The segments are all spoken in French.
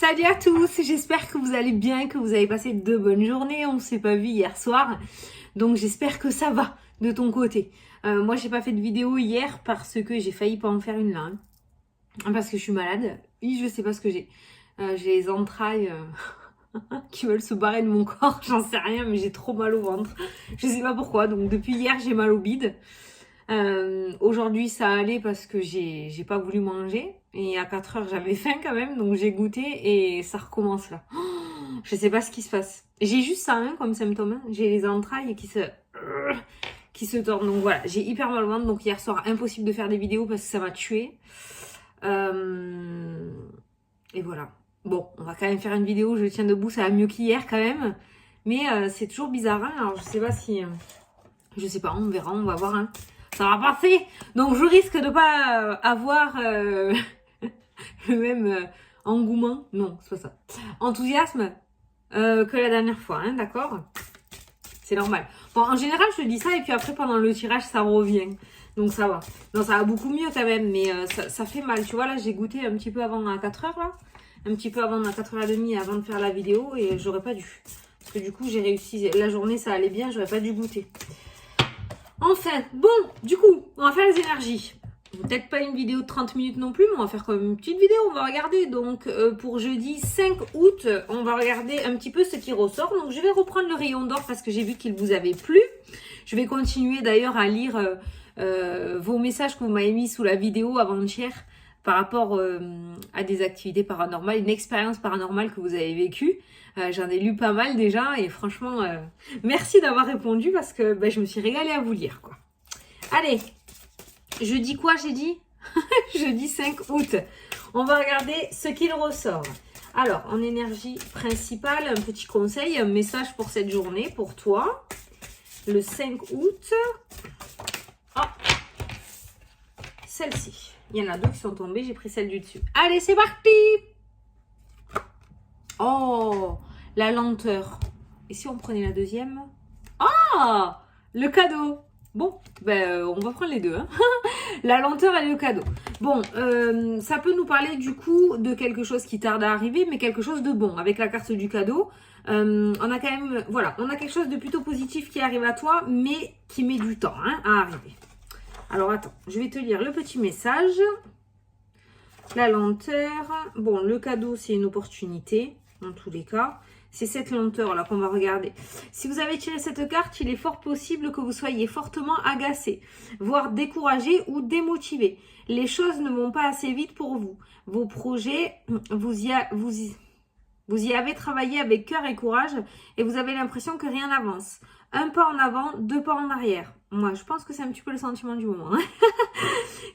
Salut à tous, j'espère que vous allez bien, que vous avez passé de bonnes journées. On ne s'est pas vu hier soir, donc j'espère que ça va de ton côté. Moi, j'ai pas fait de vidéo hier parce que j'ai failli pas en faire une là. Parce que je suis malade. Oui, je sais pas ce que j'ai. J'ai les entrailles qui veulent se barrer de mon corps, j'en sais rien, mais j'ai trop mal au ventre. Je sais pas pourquoi, donc depuis hier, j'ai mal au bide. Aujourd'hui ça allait parce que j'ai pas voulu manger et à 4 heures j'avais faim quand même, donc j'ai goûté et ça recommence là. Je sais pas ce qui se passe. J'ai juste ça comme symptôme, hein. J'ai les entrailles qui se tordent, donc voilà, j'ai hyper mal au ventre, donc hier soir impossible de faire des vidéos parce que ça m'a tué. Et voilà. Bon, on va quand même faire une vidéo, je tiens debout, ça va mieux qu'hier quand même, mais c'est toujours bizarre, hein. Alors je sais pas si... je sais pas, on verra, on va voir, hein. Ça va passer. Donc je risque de pas avoir le même engouement, non, c'est pas ça, enthousiasme que la dernière fois, hein, d'accord? C'est normal. Bon, en général, je dis ça et puis après, pendant le tirage, ça revient. Donc ça va. Non, ça va beaucoup mieux quand même, mais ça fait mal. Tu vois, là, j'ai goûté un petit peu avant à 4h, là. Un petit peu avant à 4h30 avant de faire la vidéo et j'aurais pas dû. Parce que du coup, j'ai réussi. La journée, ça allait bien, j'aurais pas dû goûter. Enfin, bon, du coup, on va faire les énergies. Peut-être pas une vidéo de 30 minutes non plus, mais on va faire quand même une petite vidéo, on va regarder. Donc, pour jeudi 5 août, on va regarder un petit peu ce qui ressort. Donc, je vais reprendre le rayon d'or parce que j'ai vu qu'il vous avait plu. Je vais continuer d'ailleurs à lire vos messages que vous m'avez mis sous la vidéo avant-hier par rapport à des activités paranormales, une expérience paranormale que vous avez vécue. J'en ai lu pas mal déjà et franchement, merci d'avoir répondu parce que je me suis régalée à vous lire, quoi. Allez, jeudi quoi j'ai dit? Jeudi 5 août. On va regarder ce qu'il ressort. Alors, en énergie principale, un petit conseil, un message pour cette journée, pour toi. Le 5 août. Oh, celle-ci. Il y en a deux qui sont tombées, j'ai pris celle du dessus. Allez, c'est parti! Oh, la lenteur. Et si on prenait la deuxième? Ah, le cadeau. Bon, on va prendre les deux, hein. La lenteur et le cadeau. Bon, ça peut nous parler du coup de quelque chose qui tarde à arriver, mais quelque chose de bon. Avec la carte du cadeau, on a quand même, voilà, on a quelque chose de plutôt positif qui arrive à toi, mais qui met du temps, hein, à arriver. Alors attends, je vais te lire le petit message. La lenteur. Bon, le cadeau, c'est une opportunité, dans tous les cas. C'est cette lenteur-là qu'on va regarder. Si vous avez tiré cette carte, il est fort possible que vous soyez fortement agacé, voire découragé ou démotivé. Les choses ne vont pas assez vite pour vous. Vos projets, vous y avez travaillé avec cœur et courage et vous avez l'impression que rien n'avance. Un pas en avant, deux pas en arrière. Moi, je pense que c'est un petit peu le sentiment du moment.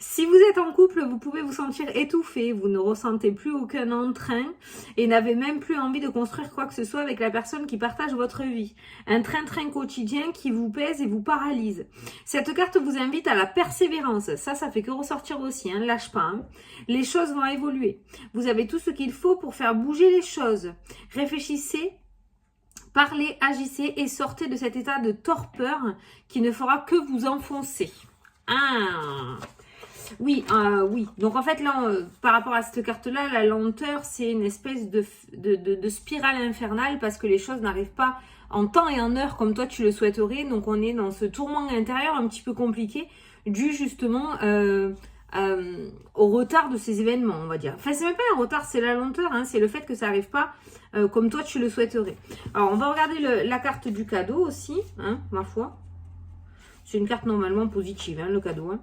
Si vous êtes en couple, vous pouvez vous sentir étouffé. Vous ne ressentez plus aucun entrain et n'avez même plus envie de construire quoi que ce soit avec la personne qui partage votre vie. Un train-train quotidien qui vous pèse et vous paralyse. Cette carte vous invite à la persévérance. Ça fait que ressortir aussi, hein. Lâche pas, hein. Les choses vont évoluer. Vous avez tout ce qu'il faut pour faire bouger les choses. Réfléchissez. Parlez, agissez et sortez de cet état de torpeur qui ne fera que vous enfoncer. Ah, oui, oui. Donc en fait là, par rapport à cette carte-là, la lenteur, c'est une espèce de spirale infernale parce que les choses n'arrivent pas en temps et en heure comme toi tu le souhaiterais. Donc on est dans ce tourment intérieur un petit peu compliqué dû justement au retard de ces événements, on va dire. Enfin, c'est même pas un retard, c'est la lenteur, hein, c'est le fait que ça n'arrive pas comme toi tu le souhaiterais. Alors, on va regarder la carte du cadeau aussi, hein, ma foi. C'est une carte normalement positive, hein, le cadeau. Hein.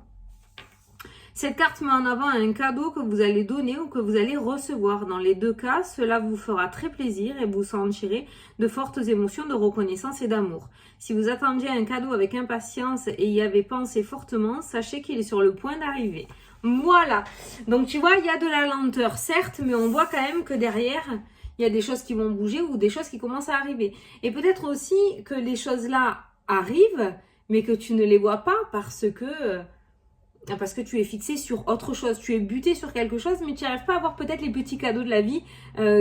Cette carte met en avant un cadeau que vous allez donner ou que vous allez recevoir. Dans les deux cas, cela vous fera très plaisir et vous sentirez de fortes émotions de reconnaissance et d'amour. Si vous attendiez un cadeau avec impatience et y avez pensé fortement, sachez qu'il est sur le point d'arriver. Voilà. Donc, tu vois, il y a de la lenteur, certes, mais on voit quand même que derrière, il y a des choses qui vont bouger ou des choses qui commencent à arriver. Et peut-être aussi que les choses-là arrivent, mais que tu ne les vois pas parce que tu es fixé sur autre chose, tu es buté sur quelque chose, mais tu n'arrives pas à voir peut-être les petits cadeaux de la vie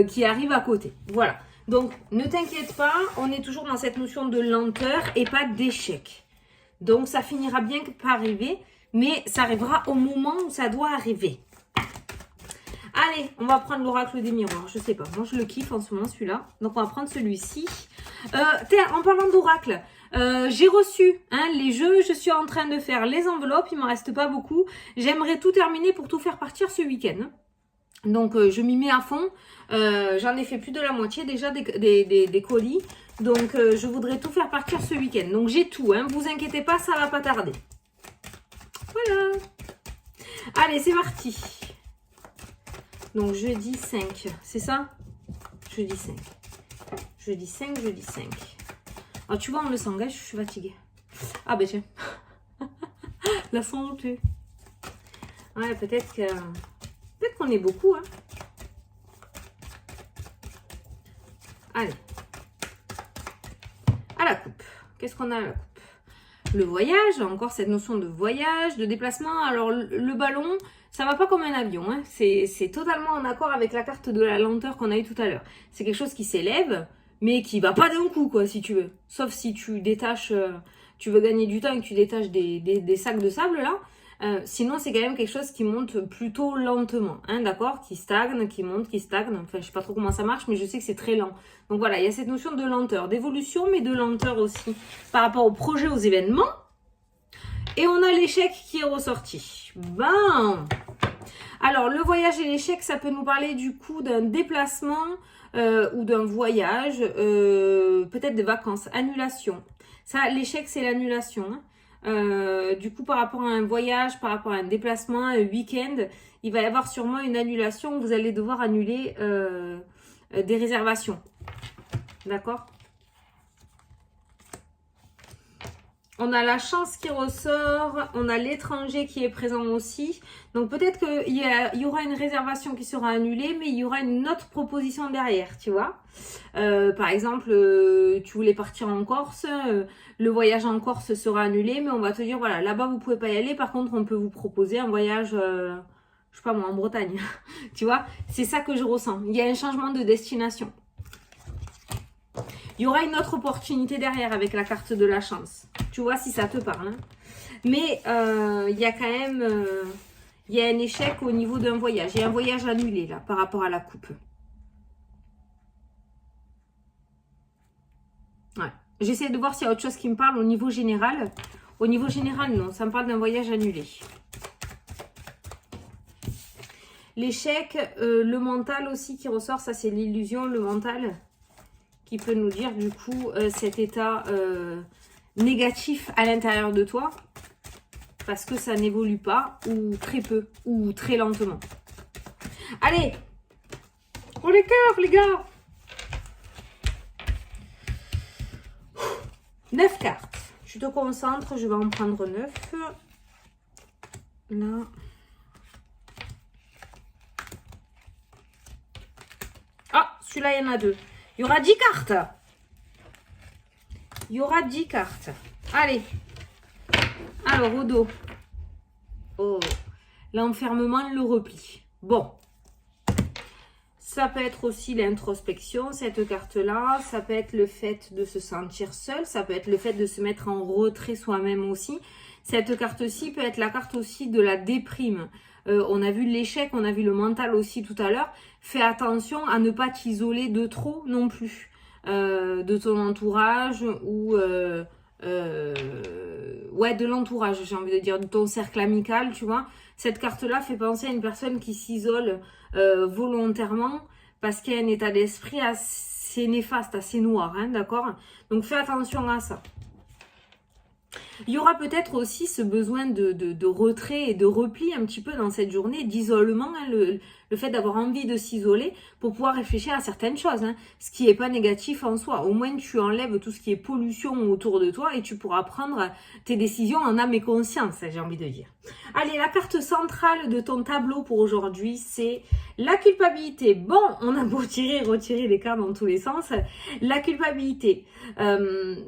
qui arrivent à côté. Voilà. Donc, ne t'inquiète pas, on est toujours dans cette notion de lenteur et pas d'échec. Donc, ça finira bien par arriver, mais ça arrivera au moment où ça doit arriver. Allez, on va prendre l'oracle des miroirs. Je sais pas, moi je le kiffe en ce moment celui-là. Donc on va prendre celui-ci. En parlant d'oracle, j'ai reçu les jeux. Je suis en train de faire les enveloppes. Il m'en reste pas beaucoup. J'aimerais tout terminer pour tout faire partir ce week-end. Donc je m'y mets à fond. J'en ai fait plus de la moitié déjà des colis. Donc je voudrais tout faire partir ce week-end. Donc j'ai tout, vous inquiétez pas, ça va pas tarder. Voilà. Allez, c'est parti. Donc jeudi 5, c'est ça? Jeudi 5. Jeudi 5, jeudi 5. Ah, tu vois, on le s'engage, je suis fatiguée. Ah ben tiens. La santé. Ouais, peut-être qu'on est beaucoup, Allez. À la coupe. Qu'est-ce qu'on a à la coupe? Le voyage, encore cette notion de voyage, de déplacement. Alors, le ballon, ça va pas comme un avion. C'est totalement en accord avec la carte de la lenteur qu'on a eu tout à l'heure. C'est quelque chose qui s'élève, mais qui va pas d'un coup, quoi, si tu veux. Sauf si tu détaches, tu veux gagner du temps et que tu détaches des sacs de sable, là. Sinon, c'est quand même quelque chose qui monte plutôt lentement, d'accord? Qui stagne, qui monte, qui stagne. Enfin, je sais pas trop comment ça marche, mais je sais que c'est très lent. Donc voilà, il y a cette notion de lenteur, d'évolution, mais de lenteur aussi par rapport au projet, aux événements. Et on a l'échec qui est ressorti. Ben, alors, le voyage et l'échec, ça peut nous parler du coup d'un déplacement ou d'un voyage, peut-être des vacances, annulation. Ça, l'échec, c'est l'annulation, du coup, par rapport à un voyage, par rapport à un déplacement, un week-end, il va y avoir sûrement une annulation. Vous allez devoir annuler des réservations. D'accord? On a la chance qui ressort, on a l'étranger qui est présent aussi. Donc peut-être qu'il y aura une réservation qui sera annulée, mais il y aura une autre proposition derrière, tu vois. Par exemple, tu voulais partir en Corse, le voyage en Corse sera annulé, mais on va te dire, voilà, là-bas vous pouvez pas y aller. Par contre, on peut vous proposer un voyage, je sais pas moi, en Bretagne. Tu vois, c'est ça que je ressens. Il y a un changement de destination. Il y aura une autre opportunité derrière avec la carte de la chance. Tu vois si ça te parle. Mais il y a quand même il y a un échec au niveau d'un voyage. Il y a un voyage annulé là par rapport à la coupe. Ouais. J'essaie de voir s'il y a autre chose qui me parle au niveau général. Au niveau général, non. Ça me parle d'un voyage annulé. L'échec, le mental aussi qui ressort. Ça, c'est l'illusion, le mental. Qui peut nous dire du coup cet état négatif à l'intérieur de toi parce que ça n'évolue pas ou très peu ou très lentement. Allez, on les cœurs les gars. 9 cartes. Tu te concentres, je vais en prendre 9. Là. Ah, celui-là, il y en a 2. Il y aura 10 cartes. Il y aura 10 cartes. Allez. Alors, au dos. Oh. L'enfermement, le repli. Bon. Ça peut être aussi l'introspection, cette carte-là. Ça peut être le fait de se sentir seul. Ça peut être le fait de se mettre en retrait soi-même aussi. Cette carte-ci peut être la carte aussi de la déprime. On a vu l'échec, on a vu le mental aussi tout à l'heure. Fais attention à ne pas t'isoler de trop non plus de ton entourage ou de l'entourage, j'ai envie de dire, de ton cercle amical, tu vois. Cette carte-là fait penser à une personne qui s'isole volontairement parce qu'il y a un état d'esprit assez néfaste, assez noir, d'accord? Donc fais attention à ça. Il y aura peut-être aussi ce besoin de retrait et de repli un petit peu dans cette journée, d'isolement, le fait d'avoir envie de s'isoler pour pouvoir réfléchir à certaines choses, ce qui n'est pas négatif en soi. Au moins, tu enlèves tout ce qui est pollution autour de toi et tu pourras prendre tes décisions en âme et conscience, j'ai envie de dire. Allez, la carte centrale de ton tableau pour aujourd'hui, c'est la culpabilité. Bon, on a beau tirer et retirer les cartes dans tous les sens. La culpabilité.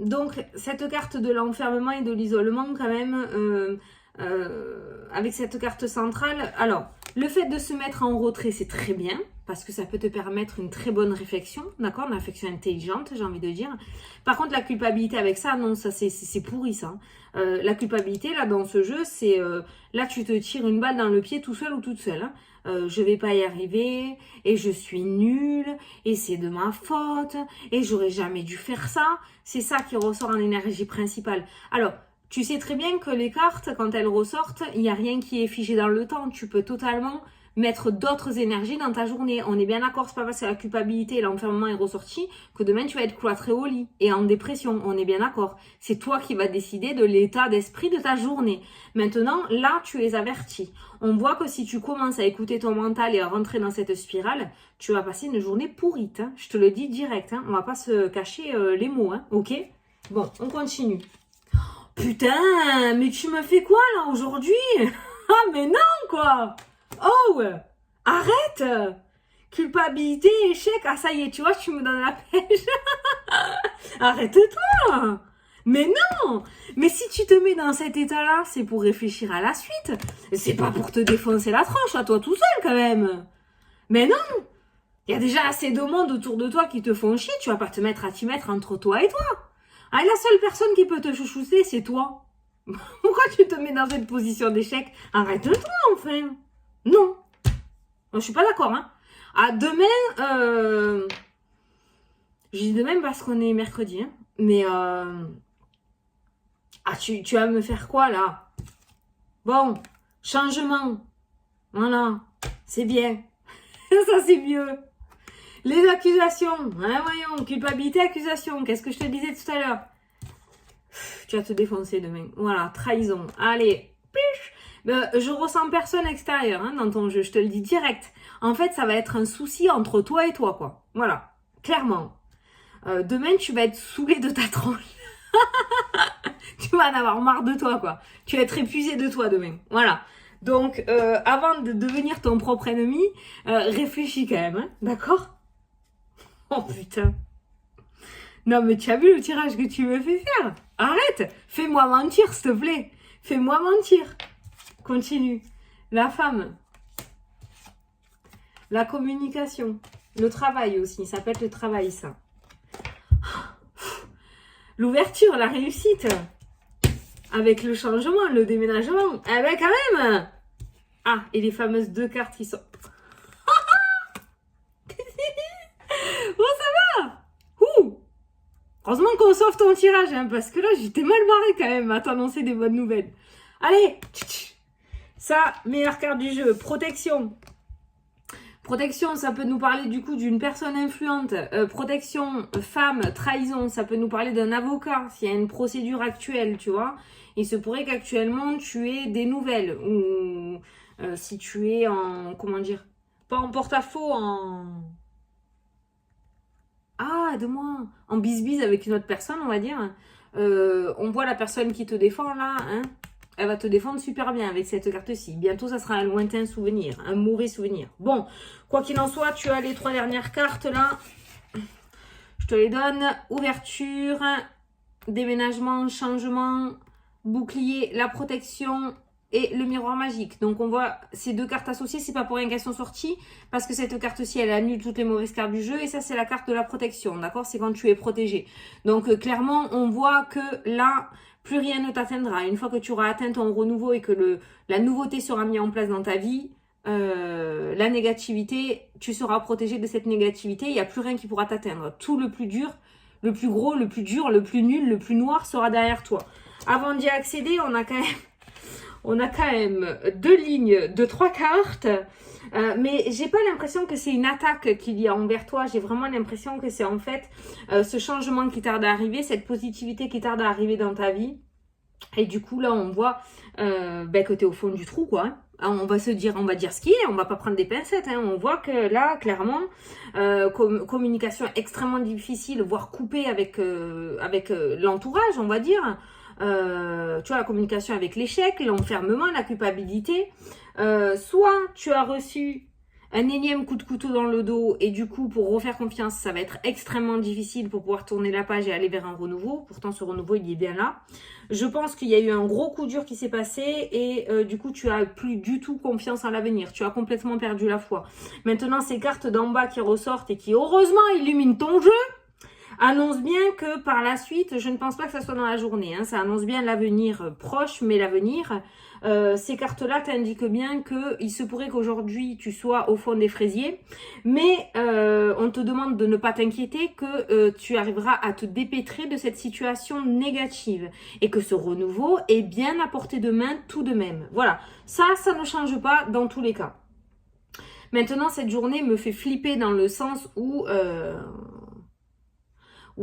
Donc, cette carte de l'enfermement et de l'isolement, quand même, avec cette carte centrale. Alors, le fait de se mettre en retrait, c'est très bien, parce que ça peut te permettre une très bonne réflexion, d'accord? Une réflexion intelligente, j'ai envie de dire. Par contre, la culpabilité avec ça, non, ça c'est pourri, ça. La culpabilité, là, dans ce jeu, c'est... là, tu te tires une balle dans le pied tout seul ou toute seule. je vais pas y arriver, et je suis nulle, et c'est de ma faute, et j'aurais jamais dû faire ça. C'est ça qui ressort en énergie principale. Alors, tu sais très bien que les cartes, quand elles ressortent, il n'y a rien qui est figé dans le temps. Tu peux totalement mettre d'autres énergies dans ta journée. On est bien d'accord, c'est pas parce que la culpabilité et l'enfermement est ressorti que demain tu vas être cloîtré au lit et en dépression. On est bien d'accord. C'est toi qui vas décider de l'état d'esprit de ta journée. Maintenant, là, tu es averti. On voit que si tu commences à écouter ton mental et à rentrer dans cette spirale, tu vas passer une journée pourrite. Hein. Je te le dis direct. Hein. On va pas se cacher les mots. Hein. Ok? Bon, on continue. Putain, mais tu me fais quoi là aujourd'hui? Ah mais non quoi! Oh! Arrête! Culpabilité, échec, ah ça y est, tu vois, tu me donnes la pêche. Arrête-toi! Mais non! Mais si tu te mets dans cet état-là, c'est pour réfléchir à la suite. C'est pas pour te défoncer la tronche à toi tout seul quand même. Mais non! Il y a déjà assez de monde autour de toi qui te font chier, tu vas pas te mettre à t'y mettre entre toi et toi. Ah, la seule personne qui peut te chouchouter, c'est toi. Pourquoi tu te mets dans cette position d'échec? Arrête-toi, enfin. Non. Je suis pas d'accord, hein. Ah, demain, je dis demain parce qu'on est mercredi, hein. Mais, ah, tu vas me faire quoi, là? Bon, changement. Voilà. C'est bien. Ça, c'est mieux. Les accusations, hein, voyons, culpabilité, accusation, qu'est-ce que je te disais tout à l'heure? Tu vas te défoncer demain. Voilà, trahison. Allez, je ressens personne extérieur hein, dans ton jeu, je te le dis direct. En fait, ça va être un souci entre toi et toi, quoi. Voilà, clairement. Demain, tu vas être saoulé de ta tronche. Tu vas en avoir marre de toi, quoi. Tu vas être épuisé de toi demain. Voilà. Donc, avant de devenir ton propre ennemi, réfléchis quand même, hein, d'accord? Oh putain. Non mais tu as vu le tirage que tu me fais faire? Arrête. Fais-moi mentir s'il te plaît. Fais-moi mentir. Continue. La femme. La communication. Le travail aussi. Ça peut être le travail ça. L'ouverture, la réussite. Avec le changement, le déménagement. Eh ben quand même. Ah, et les fameuses 2 cartes qui sont... Bon, ça va. Ouh. Heureusement qu'on sauve ton tirage, hein, parce que là, j'étais mal barrée quand même à t'annoncer des bonnes nouvelles. Allez. Ça, meilleure carte du jeu. Protection. Protection, ça peut nous parler du coup d'une personne influente. Protection, femme, trahison, ça peut nous parler d'un avocat, s'il y a une procédure actuelle, tu vois. Il se pourrait qu'actuellement, tu aies des nouvelles. Ou si tu es en... Comment dire? Pas en porte-à-faux, en... Ah, aide-moi. En bisbise avec une autre personne, on va dire. On voit la personne qui te défend là, hein. Elle va te défendre super bien avec cette carte-ci. Bientôt, ça sera un lointain souvenir, un mauvais souvenir. Bon, quoi qu'il en soit, tu as les 3 dernières cartes là. Je te les donne. Ouverture, déménagement, changement, bouclier, la protection et le miroir magique. Donc, on voit ces 2 cartes associées. C'est pas pour rien qu'elles sont sorties. Parce que cette carte-ci, elle annule toutes les mauvaises cartes du jeu. Et ça, c'est la carte de la protection. D'accord? C'est quand tu es protégé. Donc, clairement, on voit que là... plus rien ne t'atteindra. Une fois que tu auras atteint ton renouveau et que la nouveauté sera mise en place dans ta vie, la négativité, tu seras protégé de cette négativité. Il n'y a plus rien qui pourra t'atteindre. Tout le plus dur, le plus gros, le plus dur, le plus nul, le plus noir sera derrière toi. Avant d'y accéder, on a quand même 2 lignes de 3 cartes. Mais j'ai pas l'impression que c'est une attaque qu'il y a envers toi. J'ai vraiment l'impression que c'est en fait ce changement qui tarde à arriver, cette positivité qui tarde à arriver dans ta vie. Et du coup là on voit que t'es au fond du trou quoi. Hein. On va dire ce qui est, on va pas prendre des pincettes. Hein. On voit que là clairement communication extrêmement difficile, voire coupée avec l'entourage, on va dire. Tu vois, la communication avec l'échec, l'enfermement, la culpabilité. Soit tu as reçu un énième coup de couteau dans le dos et du coup pour refaire confiance ça va être extrêmement difficile pour pouvoir tourner la page et aller vers un renouveau. Pourtant ce renouveau il est bien là. Je pense qu'il y a eu un gros coup dur qui s'est passé et du coup tu as plus du tout confiance en l'avenir. Tu as complètement perdu la foi. Maintenant ces cartes d'en bas qui ressortent et qui heureusement illuminent ton jeu annonce bien que par la suite, je ne pense pas que ça soit dans la journée, hein, ça annonce bien l'avenir proche, mais l'avenir, Ces cartes-là t'indiquent bien qu'il se pourrait qu'aujourd'hui tu sois au fond des fraisiers, mais on te demande de ne pas t'inquiéter, que tu arriveras à te dépêtrer de cette situation négative et que ce renouveau est bien à portée de main tout de même. Voilà, ça ne change pas dans tous les cas. Maintenant, cette journée me fait flipper dans le sens où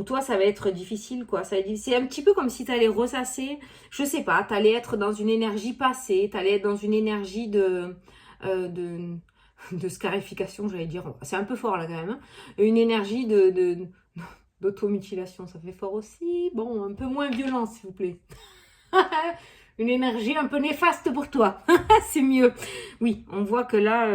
toi, ça va être difficile, quoi. C'est un petit peu comme si tu allais ressasser, je sais pas, tu allais être dans une énergie passée, tu allais être dans une énergie de scarification, j'allais dire. C'est un peu fort, là, quand même. Hein. Une énergie d'automutilation, ça fait fort aussi. Bon, un peu moins violent, s'il vous plaît. Une énergie un peu néfaste pour toi. C'est mieux. Oui, on voit que là...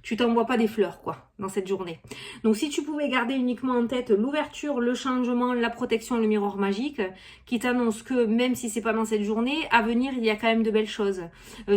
tu t'envoies pas des fleurs, quoi, dans cette journée. Donc, si tu pouvais garder uniquement en tête l'ouverture, le changement, la protection, le miroir magique, qui t'annonce que, même si c'est pas dans cette journée, à venir, il y a quand même de belles choses.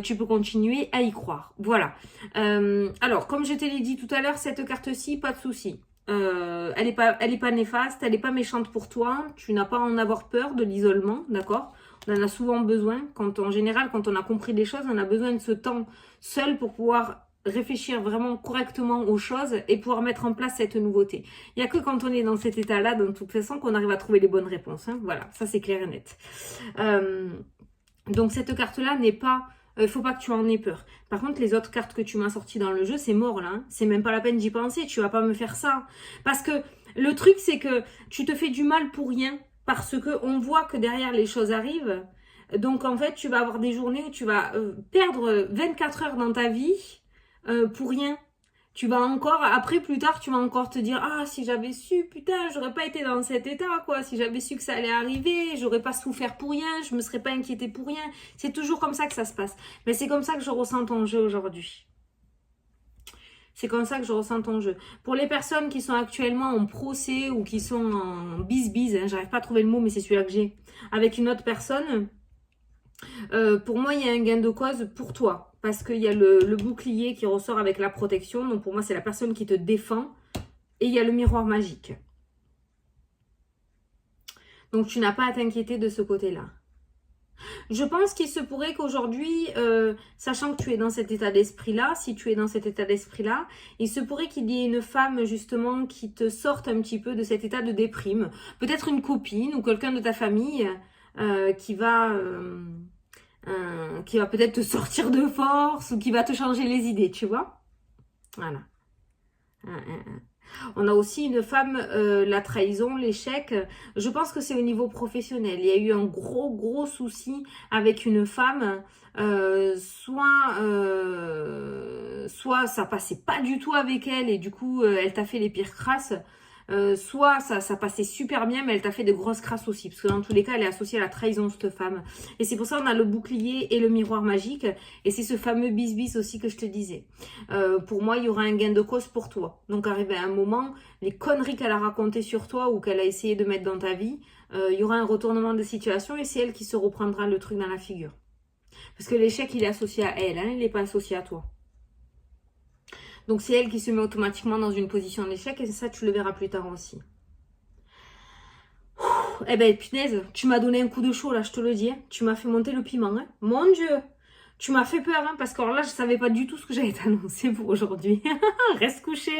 Tu peux continuer à y croire. Voilà. Alors, comme je te l'ai dit tout à l'heure, cette carte-ci, pas de souci. Elle est pas néfaste, elle est pas méchante pour toi. Tu n'as pas à en avoir peur de l'isolement, d'accord? On en a souvent besoin. En général, quand on a compris des choses, on a besoin de ce temps seul pour pouvoir réfléchir vraiment correctement aux choses et pouvoir mettre en place cette nouveauté. Il n'y a que quand on est dans cet état-là, de toute façon, qu'on arrive à trouver les bonnes réponses. Hein. Voilà, ça c'est clair et net. Donc cette carte-là n'est pas... faut pas que tu en aies peur. Par contre, les autres cartes que tu m'as sorties dans le jeu, c'est mort là. Hein. C'est même pas la peine d'y penser. Tu vas pas me faire ça. Parce que le truc, c'est que tu te fais du mal pour rien. Parce que on voit que derrière les choses arrivent. Donc en fait, tu vas avoir des journées où tu vas perdre 24 heures dans ta vie pour rien. Tu vas encore, après plus tard, tu vas encore te dire, ah, si j'avais su, putain, j'aurais pas été dans cet état, quoi. Si j'avais su que ça allait arriver, j'aurais pas souffert pour rien, je me serais pas inquiétée pour rien. C'est toujours comme ça que ça se passe. Mais c'est comme ça que je ressens ton jeu aujourd'hui. C'est comme ça que je ressens ton jeu. Pour les personnes qui sont actuellement en procès ou qui sont en bis-bis, hein, j'arrive pas à trouver le mot, mais c'est celui-là que j'ai, avec une autre personne, pour moi, il y a un gain de cause pour toi. Parce qu'il y a le bouclier qui ressort avec la protection. Donc, pour moi, c'est la personne qui te défend. Et il y a le miroir magique. Donc, tu n'as pas à t'inquiéter de ce côté-là. Je pense qu'il se pourrait qu'aujourd'hui, sachant que tu es dans cet état d'esprit-là, si tu es dans cet état d'esprit-là, il se pourrait qu'il y ait une femme, justement, qui te sorte un petit peu de cet état de déprime. Peut-être une copine ou quelqu'un de ta famille qui va peut-être te sortir de force ou qui va te changer les idées, tu vois. Voilà. On a aussi une femme, la trahison, l'échec. Je pense que c'est au niveau professionnel. Il y a eu un gros souci avec une femme. Soit ça passait pas du tout avec elle et du coup, elle t'a fait les pires crasses. Soit ça passait super bien, mais elle t'a fait de grosses crasses aussi. Parce que dans tous les cas, elle est associée à la trahison, cette femme. Et c'est pour ça qu'on a le bouclier et le miroir magique. Et c'est ce fameux bis-bis aussi que je te disais. Pour moi, il y aura un gain de cause pour toi. Donc, arrivé à un moment, les conneries qu'elle a racontées sur toi ou qu'elle a essayé de mettre dans ta vie, il y aura un retournement de situation et c'est elle qui se reprendra le truc dans la figure. Parce que l'échec, il est associé à elle, hein, il n'est pas associé à toi. Donc, c'est elle qui se met automatiquement dans une position d'échec et ça, tu le verras plus tard aussi. Eh ben, punaise, tu m'as donné un coup de chaud, là, je te le dis. Hein. Tu m'as fait monter le piment. Hein. Mon Dieu, tu m'as fait peur, hein, parce que là, je savais pas du tout ce que j'allais t'annoncer pour aujourd'hui. Reste couché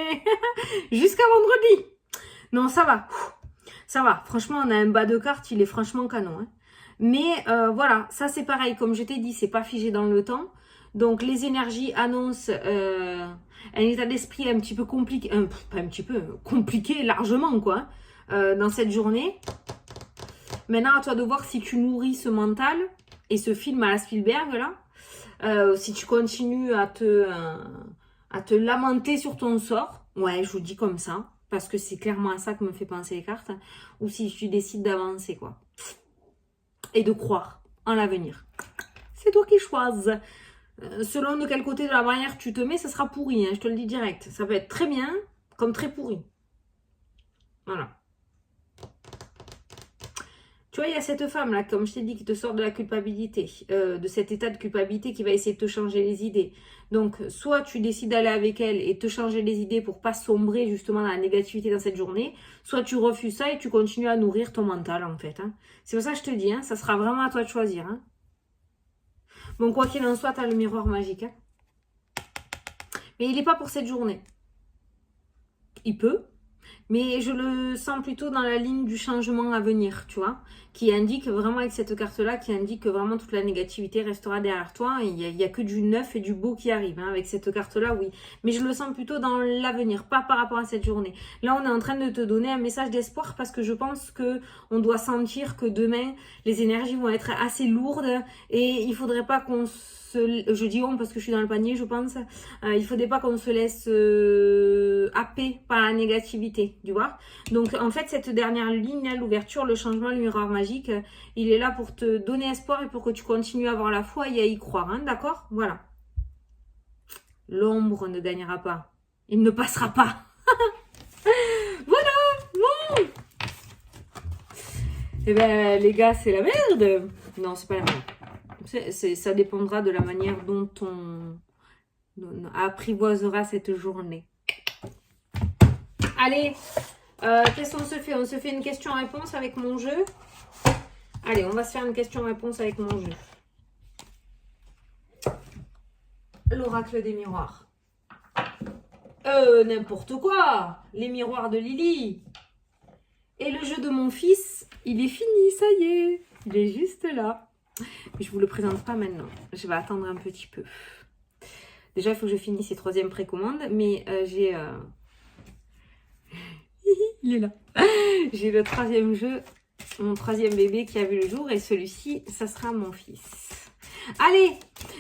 jusqu'à vendredi. Non, ça va. Ça va. Franchement, on a un bas de carte, il est franchement canon. Hein. Mais voilà, ça, c'est pareil. Comme je t'ai dit, c'est pas figé dans le temps. Donc, les énergies annoncent... un état d'esprit un petit peu compliqué, pas un petit peu, compliqué largement quoi, dans cette journée. Maintenant, à toi de voir si tu nourris ce mental et ce film à la Spielberg là, si tu continues à te lamenter sur ton sort, ouais, je vous dis comme ça, parce que c'est clairement à ça que me fait penser les cartes, ou si tu décides d'avancer quoi, et de croire en l'avenir. C'est toi qui choisis. Selon de quel côté de la barrière tu te mets, ça sera pourri, hein, je te le dis direct. Ça peut être très bien, comme très pourri. Voilà. Tu vois, il y a cette femme-là, comme je t'ai dit, qui te sort de la culpabilité, de cet état de culpabilité qui va essayer de te changer les idées. Donc, soit tu décides d'aller avec elle et te changer les idées pour pas sombrer justement dans la négativité dans cette journée, soit tu refuses ça et tu continues à nourrir ton mental, en fait. Hein. C'est pour ça que je te dis, hein, ça sera vraiment à toi de choisir. Hein. Bon, quoi qu'il en soit, tu as le miroir magique. Hein. Mais il n'est pas pour cette journée. Il peut. Mais je le sens plutôt dans la ligne du changement à venir, tu vois, qui indique vraiment avec cette carte-là, qui indique que vraiment toute la négativité restera derrière toi. Il y a que du neuf et du beau qui arrive, hein, avec cette carte-là, oui. Mais je le sens plutôt dans l'avenir, pas par rapport à cette journée. Là, on est en train de te donner un message d'espoir parce que je pense que on doit sentir que demain, les énergies vont être assez lourdes et il faudrait pas qu'on je dis on parce que je suis dans le panier, je pense. Il faudrait pas qu'on se laisse happer par la négativité, tu vois. Donc, en fait, cette dernière ligne, l'ouverture, le changement, le miroir magique, il est là pour te donner espoir et pour que tu continues à avoir la foi et à y croire, hein, d'accord? Voilà. L'ombre ne gagnera pas. Il ne passera pas. Voilà, bon. Eh ben, les gars, c'est la merde. Non, c'est pas la merde. Ça dépendra de la manière dont on apprivoisera cette journée. Allez, qu'est-ce qu'on se fait? On se fait une question-réponse avec mon jeu. Allez, on va se faire une question-réponse avec mon jeu. L'oracle des miroirs. N'importe quoi. Les miroirs de Lily. Et le jeu de mon fils, il est fini, ça y est. Il est juste là. Mais je vous le présente pas maintenant. Je vais attendre un petit peu. Déjà, il faut que je finisse ces troisièmes précommandes. Mais j'ai... il est là. J'ai le troisième jeu, mon troisième bébé qui a vu le jour. Et celui-ci, ça sera mon fils. Allez,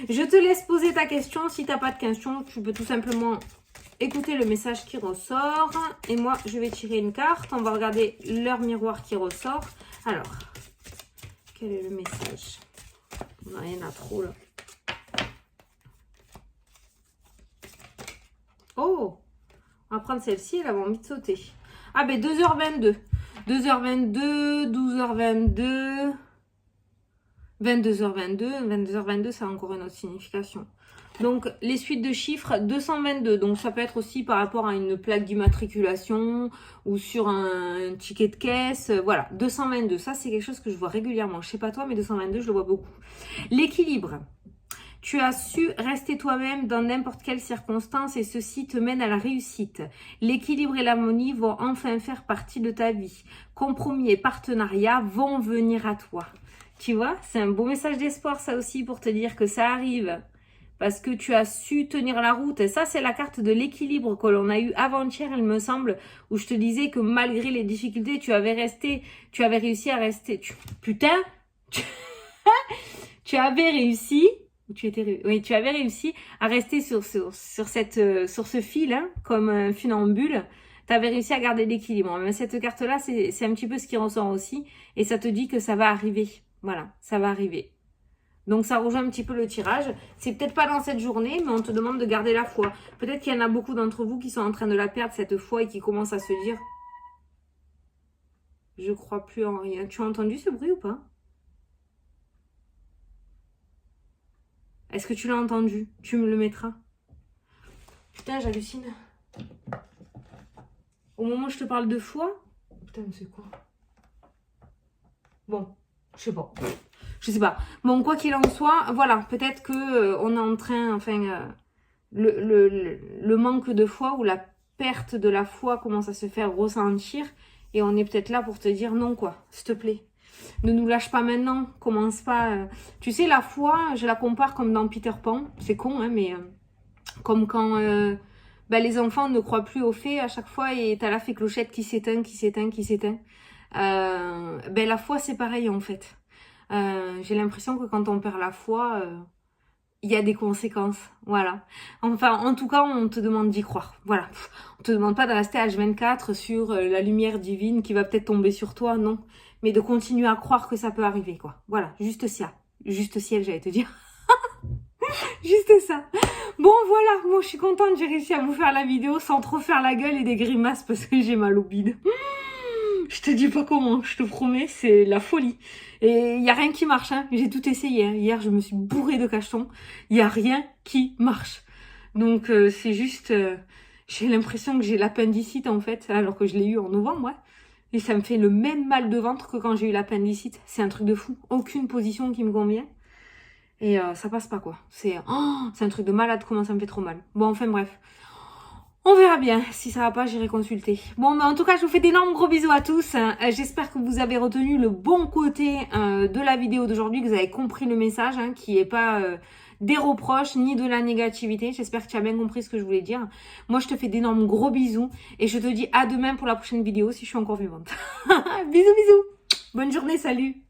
je te laisse poser ta question. Si tu n'as pas de question, tu peux tout simplement écouter le message qui ressort. Et moi, je vais tirer une carte. On va regarder leur miroir qui ressort. Alors, quel est le message? Non, il y en a trop là. Oh, on va prendre celle-ci, elle a envie de sauter. Ah ben 2h22. 2h22, 12h22, 22h22. 22h22, ça a encore une autre signification. Donc, les suites de chiffres, 222. Donc, ça peut être aussi par rapport à une plaque d'immatriculation ou sur un ticket de caisse. Voilà, 222. Ça, c'est quelque chose que je vois régulièrement. Je sais pas toi, mais 222, je le vois beaucoup. L'équilibre. Tu as su rester toi-même dans n'importe quelle circonstance et ceci te mène à la réussite. L'équilibre et l'harmonie vont enfin faire partie de ta vie. Compromis et partenariat vont venir à toi. Tu vois, c'est un beau message d'espoir ça aussi pour te dire que ça arrive. Parce que tu as su tenir la route. Et ça, c'est la carte de l'équilibre que l'on a eu avant-hier, il me semble, où je te disais que malgré les difficultés, tu avais réussi à rester. Putain, tu avais réussi. Tu avais réussi à rester sur ce fil, hein, comme un funambule. Tu avais réussi à garder l'équilibre. Mais cette carte-là, c'est un petit peu ce qui ressort aussi. Et ça te dit que ça va arriver. Voilà, ça va arriver. Donc, ça rejoint un petit peu le tirage. C'est peut-être pas dans cette journée, mais on te demande de garder la foi. Peut-être qu'il y en a beaucoup d'entre vous qui sont en train de la perdre, cette foi, et qui commencent à se dire « Je crois plus en rien ». Tu as entendu ce bruit ou pas? Est-ce que tu l'as entendu? Tu me le mettras. Putain, j'hallucine. Au moment où je te parle de foi... Putain, mais c'est quoi? Bon, je sais pas. Je sais pas. Bon, quoi qu'il en soit, voilà, peut-être que on est en train, enfin, le manque de foi ou la perte de la foi commence à se faire ressentir et on est peut-être là pour te dire non, quoi, s'il te plaît. Ne nous lâche pas maintenant, commence pas. Tu sais, la foi, je la compare comme dans Peter Pan. C'est con, hein, mais comme quand les enfants ne croient plus aux fées à chaque fois et t'as la fée clochette qui s'éteint, qui s'éteint, qui s'éteint. La foi, c'est pareil en fait. J'ai l'impression que quand on perd la foi, il y a des conséquences. Voilà. Enfin, en tout cas, on te demande d'y croire. Voilà. On te demande pas de rester H24 sur la lumière divine qui va peut-être tomber sur toi, non. Mais de continuer à croire que ça peut arriver, quoi. Voilà. Juste ciel. Juste ciel, j'allais te dire. Juste ça. Bon, voilà. Moi, je suis contente. J'ai réussi à vous faire la vidéo sans trop faire la gueule et des grimaces parce que j'ai mal au bide. Je te dis pas comment, je te promets, c'est la folie. Et il n'y a rien qui marche, hein. J'ai tout essayé. Hein. Hier, je me suis bourrée de cachetons. Il n'y a rien qui marche. Donc, c'est juste... j'ai l'impression que j'ai l'appendicite, en fait, alors que je l'ai eu en novembre, ouais. Et ça me fait le même mal de ventre que quand j'ai eu l'appendicite. C'est un truc de fou. Aucune position qui me convient. Et ça passe pas, quoi. C'est un truc de malade, comment ça me fait trop mal. Bon, enfin bref. On verra bien. Si ça va pas, j'irai consulter. Bon, mais en tout cas, je vous fais d'énormes gros bisous à tous. J'espère que vous avez retenu le bon côté de la vidéo d'aujourd'hui, que vous avez compris le message, hein, qui est pas des reproches ni de la négativité. J'espère que tu as bien compris ce que je voulais dire. Moi, je te fais d'énormes gros bisous et je te dis à demain pour la prochaine vidéo si je suis encore vivante. Bisous, bisous. Bonne journée, salut.